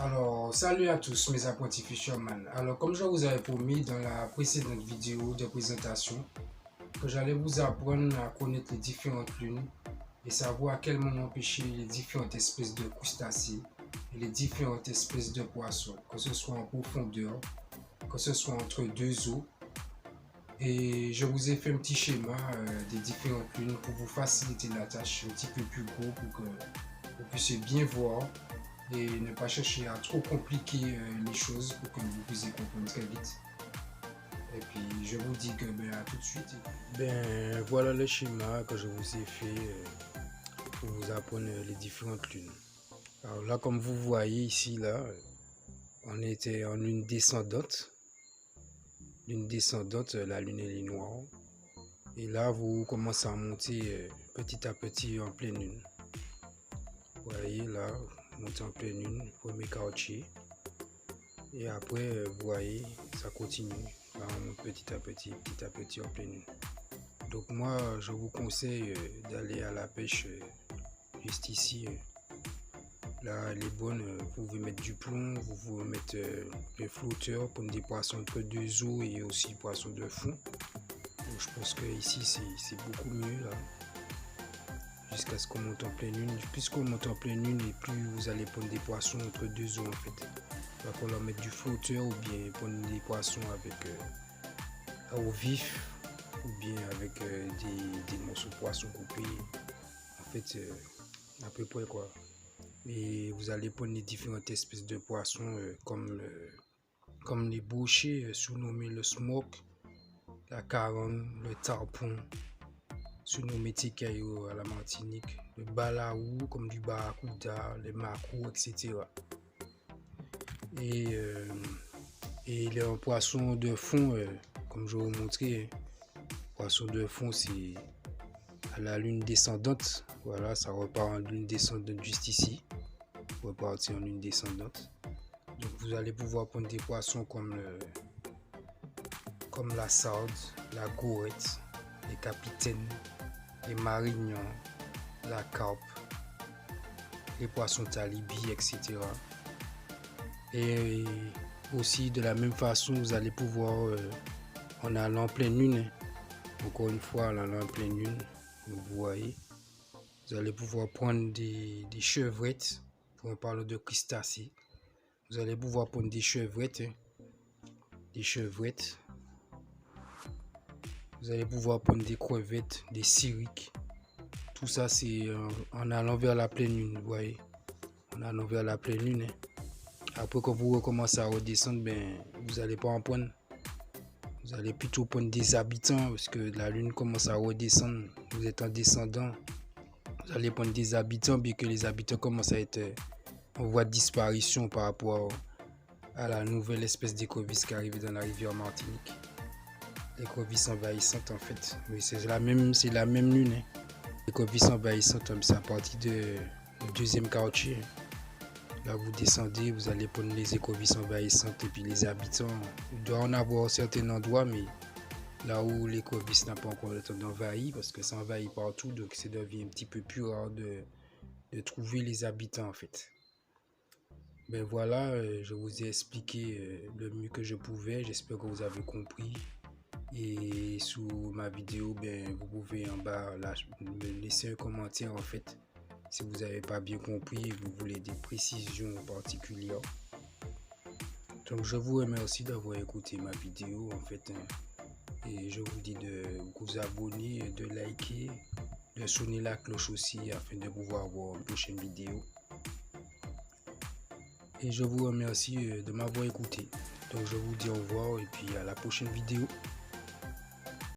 Alors, salut à tous mes apprentis Fisherman. Alors, comme je vous avais promis dans la précédente vidéo de présentation, que j'allais vous apprendre à connaître les différentes lunes et savoir à quel moment pêcher les différentes espèces de crustacés et les différentes espèces de poissons, que ce soit en profondeur, que ce soit entre deux eaux. Et je vous ai fait un petit schéma des différentes lunes pour vous faciliter la tâche un petit peu plus gros pour que vous puissiez bien voir et ne pas chercher à trop compliquer les choses pour que vous puissiez comprendre très vite. Et puis je vous dis que à tout de suite. Voilà le schéma que je vous ai fait pour vous apprendre les différentes lunes. Alors là, comme vous voyez ici, là, on était en lune descendante. Lune descendante, la lune elle est noire. Et là, vous commencez à monter petit à petit en pleine lune. Vous voyez là, monter en pleine lune, premier quartier. Et après, vous voyez, ça continue. Là, on monte petit à petit en pleine lune. Donc moi, je vous conseille d'aller à la pêche juste ici. Là, elle est bonne. Vous pouvez mettre du plomb, vous pouvez mettre des flotteurs pour des poissons entre deux eaux et aussi poissons de fond. Donc je pense que ici c'est beaucoup mieux là. Jusqu'à ce qu'on monte en pleine lune. Plus qu'on monte en pleine lune et plus vous allez prendre des poissons entre deux eaux en fait. Il va falloir mettre du flotteur ou bien prendre des poissons avec au vif ou bien avec des morceaux de poissons coupés. En fait, à peu près quoi. Et vous allez prendre les différentes espèces de poissons comme les bouchers, surnommés le smoke, la caronne, le tarpon, surnommé ticaillou à la Martinique, le balaou comme du barracuda, les macros, etc. Et les poissons de fond, comme je vais vous montrer, poissons de fond c'est à la lune descendante. Voilà, ça repart en lune descendante juste ici. Repartir en lune descendante. Donc vous allez pouvoir prendre des poissons comme la sarde, la gourette, les capitaines, les marignons, la carpe, les poissons talibi, etc. Et aussi de la même façon, vous allez pouvoir, en allant en pleine lune, encore une fois en allant en pleine lune, vous voyez, vous allez pouvoir prendre des chevrettes, pour en parler de crustacés. Vous allez pouvoir prendre des chevrettes, vous allez pouvoir prendre des crevettes, des siriques. Tout ça c'est en allant vers la pleine lune, vous voyez, en allant vers la pleine lune. Après que vous recommencez à redescendre, vous n'allez pas en prendre. Vous allez plutôt prendre des habitants parce que la lune commence à redescendre. Vous êtes en descendant. Vous allez prendre des habitants bien que les habitants commencent à être en voie de disparition par rapport à la nouvelle espèce d'écrevisse qui arrive dans la rivière Martinique. L'écrevisse envahissante en fait. Oui, c'est la même lune. Hein. L'écrevisse envahissante, c'est à partir du deuxième quartier. Là vous descendez, vous allez prendre les écrevisses envahissantes et puis les habitants. Il doit en avoir certains endroits, mais là où l'écrevisse n'a pas encore le temps d'envahir, parce que ça envahit partout, donc ça devient un petit peu plus rare de trouver les habitants en fait. Voilà, je vous ai expliqué le mieux que je pouvais, j'espère que vous avez compris. Et sous ma vidéo, vous pouvez en bas là, me laisser un commentaire en fait. Si vous n'avez pas bien compris et vous voulez des précisions particulières. Donc je vous remercie d'avoir écouté ma vidéo en fait. Et je vous dis de vous abonner, de liker, de sonner la cloche aussi afin de pouvoir voir une prochaine vidéo. Et je vous remercie de m'avoir écouté. Donc je vous dis au revoir et puis à la prochaine vidéo.